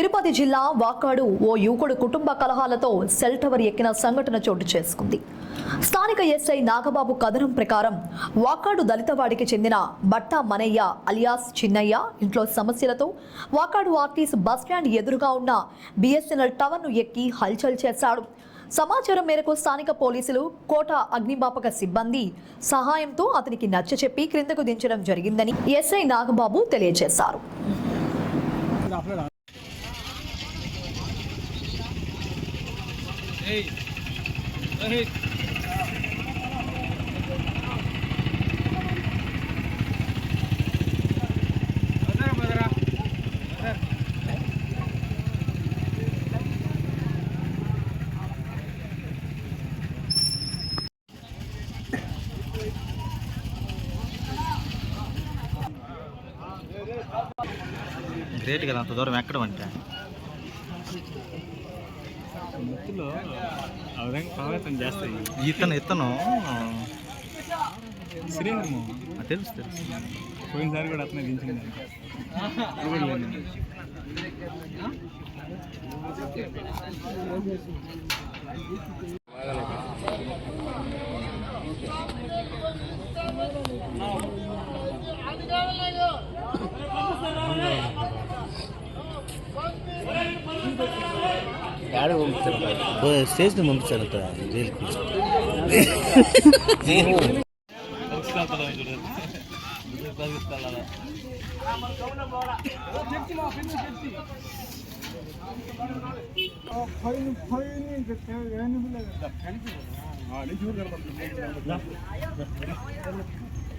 తిరుపతి జిల్లా వాకాడు ఓ యువకుడు కుటుంబ కలహాలతో సెల్ టవర్ ఎక్కిన సంఘటన చోటు చేసుకుంది. స్థానిక ఎస్ఐ నాగబాబు కథనం ప్రకారం వాకాడు దళితవాడికి చెందిన బట్టా మనయ్య అలియాస్ చిన్నయ్య ఇంట్లో సమస్యలతో వాకాడు ఆర్టీసీ బస్టాండ్ ఎదురుగా ఉన్న బిఎస్ఎన్ఎల్ టవర్ను ఎక్కి హల్చల్ చేశాడు. సమాచారం మేరకు స్థానిక పోలీసులు, కోట అగ్నిమాపక సిబ్బంది సహాయంతో అతనికి నచ్చచెప్పి క్రిందకు దించడం జరిగిందని ఎస్ఐ నాగబాబు తెలియజేశారు. గ్రేట్ కదా అంత దూరం ఎక్కడం అంటే ప్రభావితం చేస్తాయి. ఇతను శ్రీహరి తెలుసు పోయినసారి కూడా అతనే దించింది. స్టేషన్ పంపించారు జైలుకి.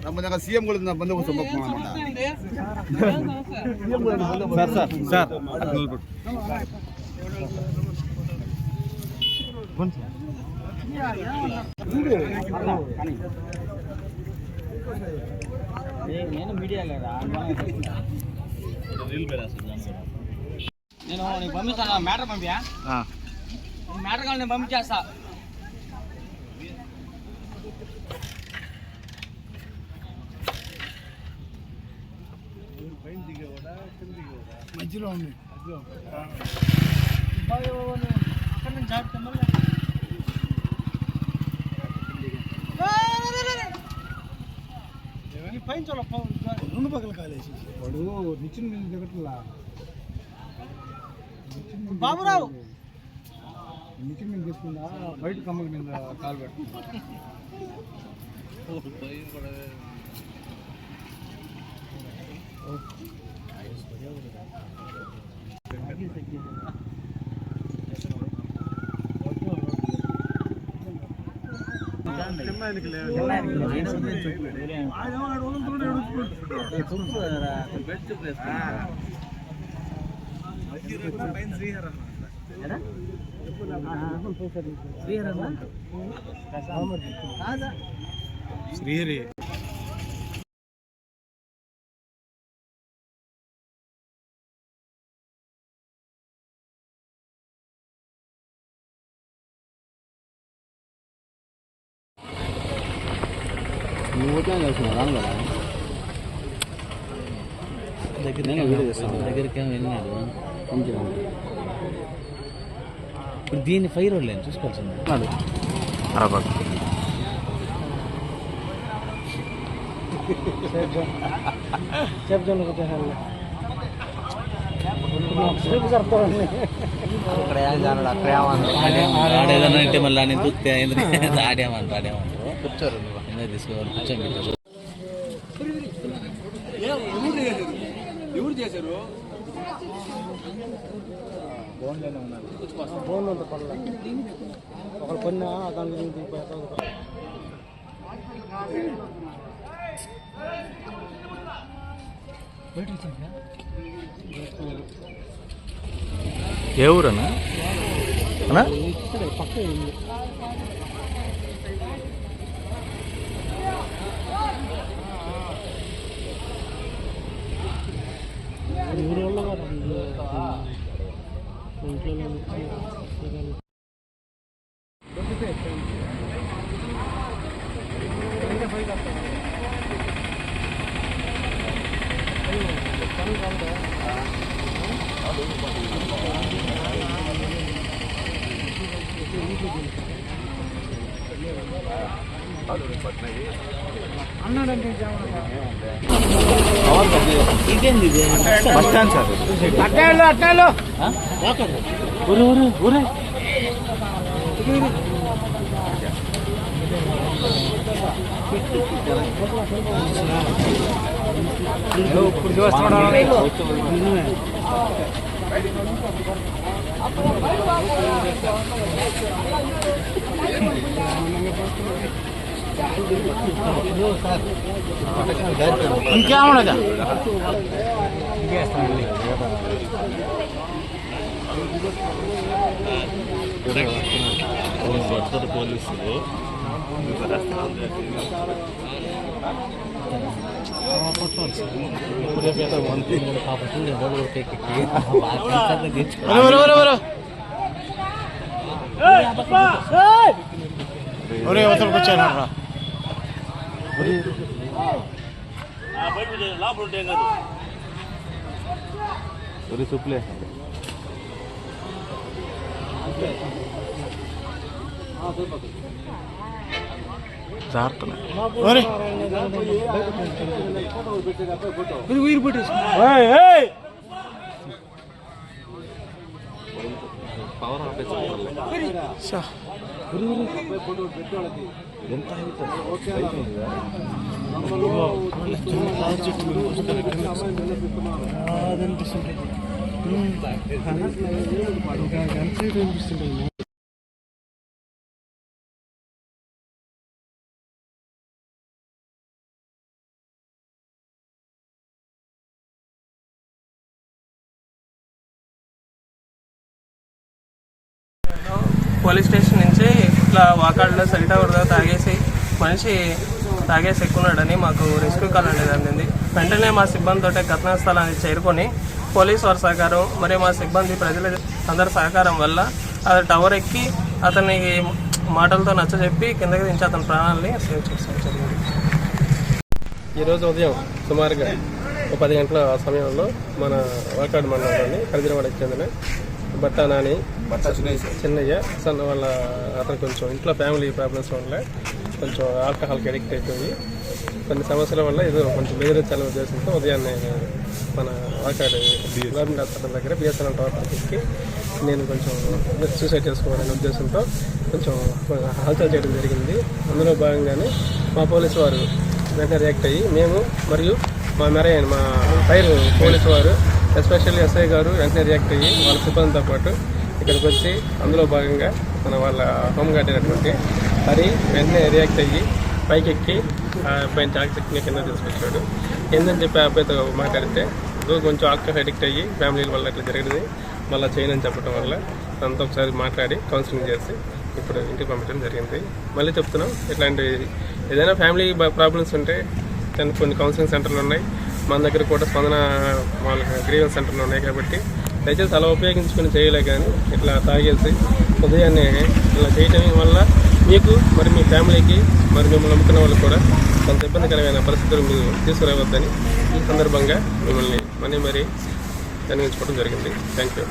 ನಮ್ಮ ಸಿಎಂ ಗಳಿಂದ ಬಂದೋಬಸ್ತ್ సార్ నేను మీడియా లేదా నేను నీకు పంపిస్తాను. మ్యాటర్ పంపియా, మ్యాటర్ కావాలి, నేను పంపించేస్తా. మధ్యలో ఉంది. అక్కడ నుంచి జాబ్ పైన చూడ రెండు పక్కల కాలేసి వాడు నిచ్చిన మీద దిగట్లా. బాబురావు నిచ్చిన మీద దిగుతుందా బయట కమ్మల మీద కాలు పెడుతుంది. శ్రీహరి దగ్గరికి వెళ్ళినాడు. ఇప్పుడు దీన్ని ఫైర్ లేదు చూసుకోవాల్సింది. ఆడేదన్నా అంటే మళ్ళీ నేను చూస్తే ఆడేమంటారు కూర్చోరు తీసుకోవాలి కూర్చోండి. ఎవరు చేశారు? ఫోన్ అంత పడలే ఒక కొన్ని దాని గురించి ఏ ఊరన్నా పక్క ఊరు వల్ల ఇంట్లో ఇదేంది ఇది? బస్ స్టాండ్ సార్ అట్టాలు ఊరే ఊరే ఊరే ఇప్పుడు చూస్తున్నాడు ఇంకేమన్నదా పోలీసులు ఒరే అవతలకు వచ్చాను సుప్లే ఒరే పవర్ ఆఫీస్ ఎంత పోలీస్ స్టేషన్ నుంచి ఇట్లా వాకాడులో సెల్ టవర్ మనిషి తాగేసి ఎక్కున్నాడని మాకు రెస్క్యూ కాల్ అనేది అందింది. వెంటనే మా సిబ్బందితో ఘటనా స్థలానికి చేరుకొని పోలీసు వారి సహకారం మరియు మా సిబ్బంది ప్రజల అందరి సహకారం వల్ల అది టవర్ ఎక్కి అతని మాటలతో నచ్చజెప్పి కిందకి దించి అతని ప్రాణాలని సేవ్ చేసాం జరిగింది. ఈరోజు ఉదయం సుమారుగా 10 గంటల సమయంలో మన వాకాడు మండలంలోని హరిజనవాడకి చెందిన బట్టా నాని చిన్నయ్య వాళ్ళ అతను కొంచెం ఇంట్లో ఫ్యామిలీ ప్రాబ్లమ్స్ వల్ల కొంచెం ఆల్కహాల్కి అడిక్ట్ అయిపోయి కొన్ని సమస్యల వల్ల ఏదో కొంచెం బెదిరించాలనే ఉద్దేశంతో ఉదయాన్నే మన వాకాడు గవర్నమెంట్ హాస్పిటల్ దగ్గర బిఎస్ఎన్ఎల్ టవర్ పక్కకి నేను కొంచెం సూసైడ్ చేసుకోవాలనే ఉద్దేశంతో కొంచెం హల్చల్ చేయడం జరిగింది. అందులో భాగంగానే మా పోలీసు వారు వెంటనే రియాక్ట్ అయ్యి మేము మరియు మా మెరైన్ మా ఫైర్ పోలీసు వారు ఎస్పెషల్లీ ఎస్ఐ గారు వెంటనే రియాక్ట్ అయ్యి వాళ్ళ సిబ్బందితో పాటు ఇక్కడికి వచ్చి అందులో భాగంగా వాళ్ళ హోంగార్డ్ అయినటువంటి హరి వెంటనే రియాక్ట్ అయ్యి పైకి ఎక్కి పైన చాకచక్యంగా కింద తీసుకొచ్చాడు. ఏంటని చెప్పి ఆ అబ్బాయితో మాట్లాడితే కొంచెం ఆల్కహాల్ అడిక్ట్ అయ్యి ఫ్యామిలీ వల్ల ఇట్లా జరిగింది మళ్ళీ చేయనని చెప్పడం వల్ల తనతో ఒకసారి మాట్లాడి కౌన్సిలింగ్ చేసి ఇప్పుడు ఇంటికి పంపించడం జరిగింది. మళ్ళీ చెప్తున్నాం, ఇట్లాంటి ఏదైనా ఫ్యామిలీ ప్రాబ్లమ్స్ ఉంటే కొన్ని కౌన్సిలింగ్ సెంటర్లు ఉన్నాయి, మన దగ్గర కూడా స్పందన వాళ్ళకి గ్రీవెన్స్ సెంటర్లు ఉన్నాయి. కాబట్టి దయచేసి అలా ఉపయోగించుకొని చేయలే కానీ ఇట్లా తాగేసి ఉదయాన్నే ఇలా చేయటం వల్ల మీకు మరి మీ ఫ్యామిలీకి మరి మిమ్మల్ని నమ్ముకున్న వాళ్ళు కూడా కొంత ఇబ్బందికరమైన పరిస్థితులు మీరు తీసుకురావద్దని ఈ సందర్భంగా మిమ్మల్ని మరీ ధన్యవాదించుకోవడం జరిగింది. Thank you.